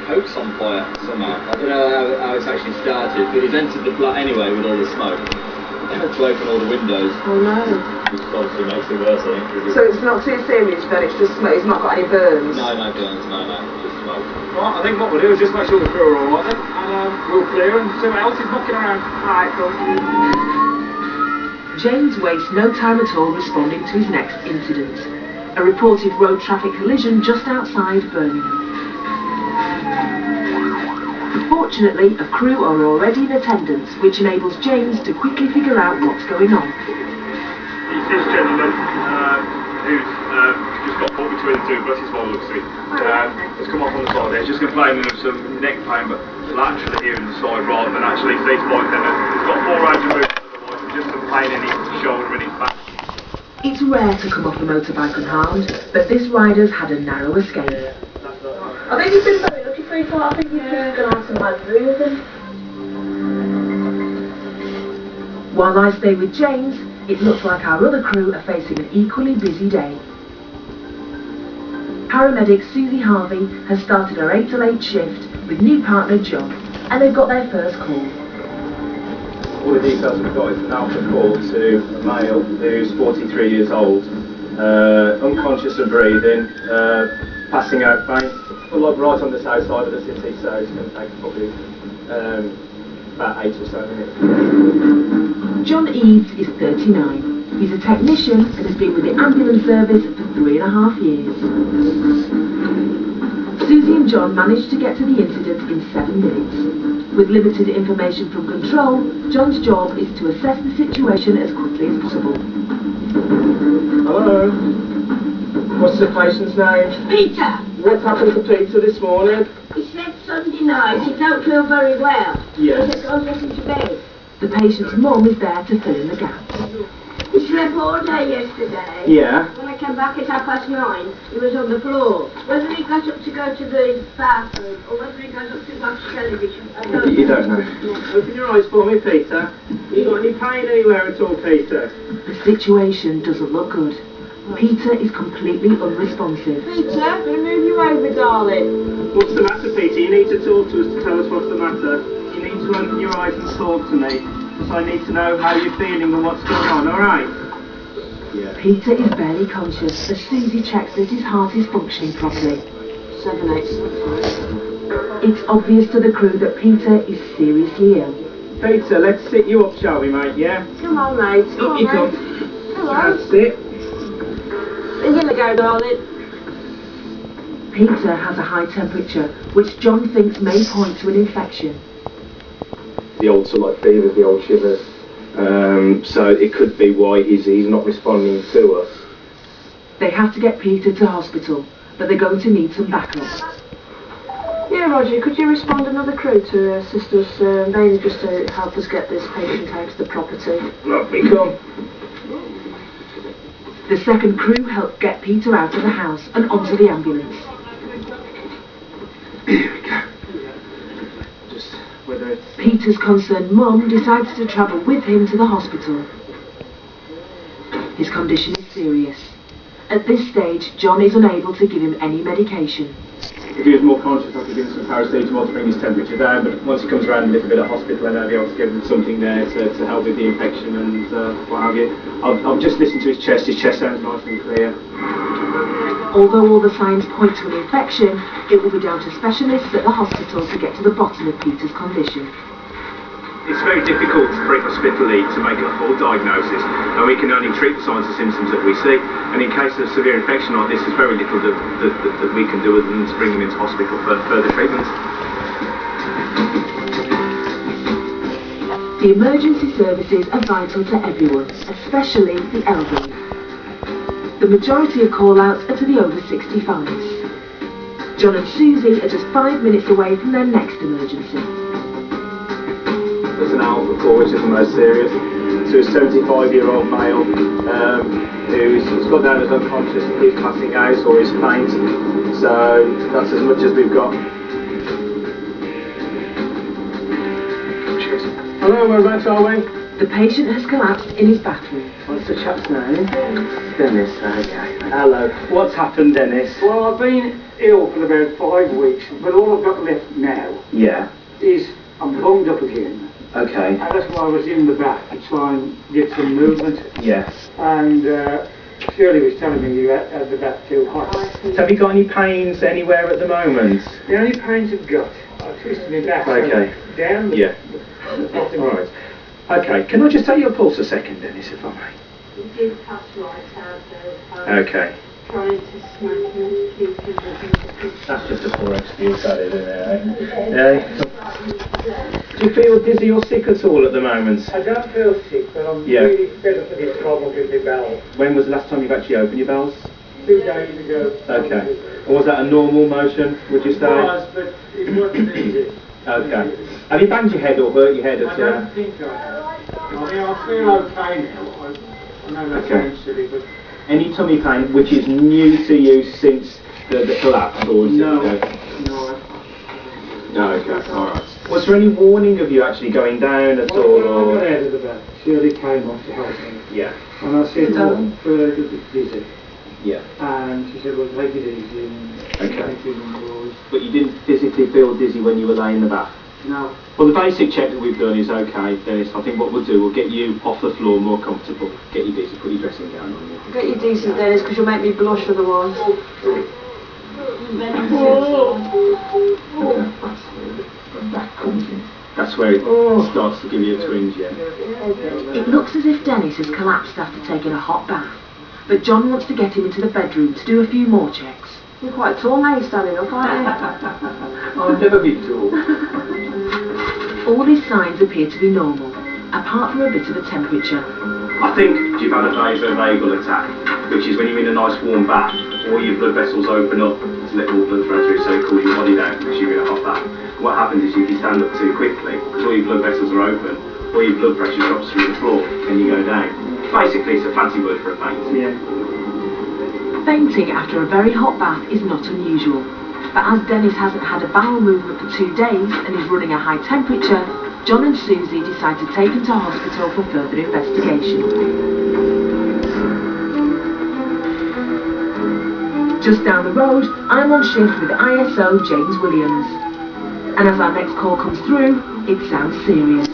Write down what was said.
coat's on fire somehow. I don't know how it's actually started, but he's entered the flat anyway with all the smoke. To open all the windows. Oh no. Which obviously makes it worse, I think. So it's not too serious then, it's just smoke, he's not got any burns? No burns, no, just smoke. Right, I think what we'll do is just make sure the crew are alright then, and we'll clear and see what else is knocking around. Alright, cool. James wastes no time at all responding to his next incident. A reported road traffic collision just outside Birmingham. Fortunately, a crew are already in attendance, which enables James to quickly figure out what's going on. It's this gentleman who's just got caught between the two buses by the looks of it. It's come off on the side there. He's just complaining of some neck pain, but laterally here in the side rather than actually seat bike. Then he's got 4 rounds of movement otherwise, and just some pain in his shoulder and his back. It's rare to come off a motorbike unharmed, but this rider's had a narrow escape. I think he's been very lucky for himself. I think he's just going to have some bad bruising. While I stay with James, it looks like our other crew are facing an equally busy day. Paramedic Susie Harvey has started her 8 till 8 shift with new partner John, and they've got their first call. All the details we've got is an alpha call to a male who's 43 years old, unconscious and breathing, passing out pain. Like right on the south side of the city, so it's going to take probably about 8 or so minutes. John Eaves is 39. He's a technician and has been with the ambulance service for 3.5 years. Susie and John managed to get to the incident in 7 minutes. With limited information from control, John's job is to assess the situation as quickly as possible. Hello? What's the patient's name? Peter! What happened to Peter this morning? He said Sunday night he don't feel very well. Yes. He said go listen to bed. The patient's mum is there to fill in the gaps. He slept all day yesterday. Yeah. When I came back at 9:30, he was on the floor. Whether he got up to go to the bathroom or whether he got up to watch television, I don't know. You don't know. Open your eyes for me, Peter. You got any pain anywhere at all, Peter? The situation doesn't look good. Peter is completely unresponsive. Peter, remove your over, darling. What's the matter, Peter? You need to talk to us to tell us what's the matter. You need to open your eyes and talk to me. So I need to know how you're feeling and what's going on, alright? Yeah. Peter is barely conscious as Susie checks that his heart is functioning properly. 7/8. It's obvious to the crew that Peter is seriously ill. Peter, let's sit you up, shall we, mate, yeah? Come on, mate. Up you come. Come on. That's it. In you go, darling. Peter has a high temperature, which John thinks may point to an infection. The old sort of like fevers, the old shivers. So it could be why he's not responding to us. They have to get Peter to hospital, but they're going to need some backup. Yeah, Roger, could you respond another crew to assist us, mainly just to help us get this patient out to the property? Up we come. The second crew help get Peter out of the house and onto the ambulance. Here we go. Just whether it's... Peter's concerned mum decides to travel with him to the hospital. His condition is serious. At this stage, John is unable to give him any medication. If he was more conscious, I could give him some paracetamol to bring his temperature down, but once he comes around a little bit at hospital, then I'll be able to give him something there to help with the infection and what have you. I'll just listen to his chest sounds nice and clear. Although all the signs point to an infection, it will be down to specialists at the hospital to get to the bottom of Peter's condition. It's very difficult pre-hospitally to make a full diagnosis, and we can only treat the signs and symptoms that we see. And in case of severe infection like this, there's very little that we can do other than to bring him into hospital for further treatment. The emergency services are vital to everyone, especially the elderly. The majority of call-outs are to the over 65s. John and Susie are just 5 minutes away from their next emergency. There's an alpha call, which is the most serious, to a 75-year-old male who's got down as unconscious and he's passing out or he's faint. So that's as much as we've got. Cheers. Hello, whereabouts are we? The patient has collapsed in his bathroom. What's the chap's name? Dennis, okay. Hello. What's happened, Dennis? Well, I've been ill for about 5 weeks, but all I've got left now Yeah. is I'm bunged up again. Okay. And that's why I was in the bath to try and get some movement. Yes. And Shirley was telling me you had the bath too hot. So have you got any pains anywhere at the moment? The only pains I've got, I twisted my back Okay. down the, Yeah. the bottom. All right. Okay, can I just take your pulse a second, Dennis, if I may? He did pass right out there. Okay. Trying to smack him, keep him. That's just a poor excuse, that is, isn't it? Yeah. Do you feel dizzy or sick at all at the moment? I don't feel sick, but I'm Yeah. really fed up with this problem with my bowel. When was the last time you've actually opened your bowels? 2 days ago. Okay. And was that a normal motion, would you It say? was, but it wasn't easy. Okay. Have you banged your head or hurt your head I at all? don't think I have. I mean, I feel okay now. I know that Okay. sounds silly, but Any tummy pain which is new to you since the collapse, or is no. it? No. No, okay, alright. Was there any warning of you actually going down at all? When I got Or? out of the bath, Shirley came on to help me. Yeah, And I said, look, further a bit dizzy. yeah. And she said, well, take it easy. And Okay. take it indoors. But you didn't physically feel dizzy when you were laying in the bath? No. Well, the basic check that we've done is okay, Dennis. I think what we'll do, we'll get you off the floor more comfortable, get you dizzy, put your dressing gown on you. Get you decent, Dennis, because you'll make me blush otherwise. That's where it starts to give you a twinge, yeah. It looks as if Dennis has collapsed after taking a hot bath, but John wants to get him into the bedroom to do a few more checks. You're quite tall now, you're standing up, aren't you? I've never been tall. All his signs appear to be normal, apart from a bit of a temperature. I think you've had a vagal attack, which is when you're in a nice warm bath, all your blood vessels open up to let all blood flow through, so it cools your body down because you're in a hot bath. What happens is if you stand up too quickly, because all your blood vessels are open, all your blood pressure drops through the floor and you go down. Basically, it's a fancy word for a faint. Yeah. Fainting after a very hot bath is not unusual, but as Dennis hasn't had a bowel movement for 2 days and is running a high temperature, John and Susie decide to take him to hospital for further investigation. Just down the road, I'm on shift with ISO James Williams. And as our next call comes through, it sounds serious.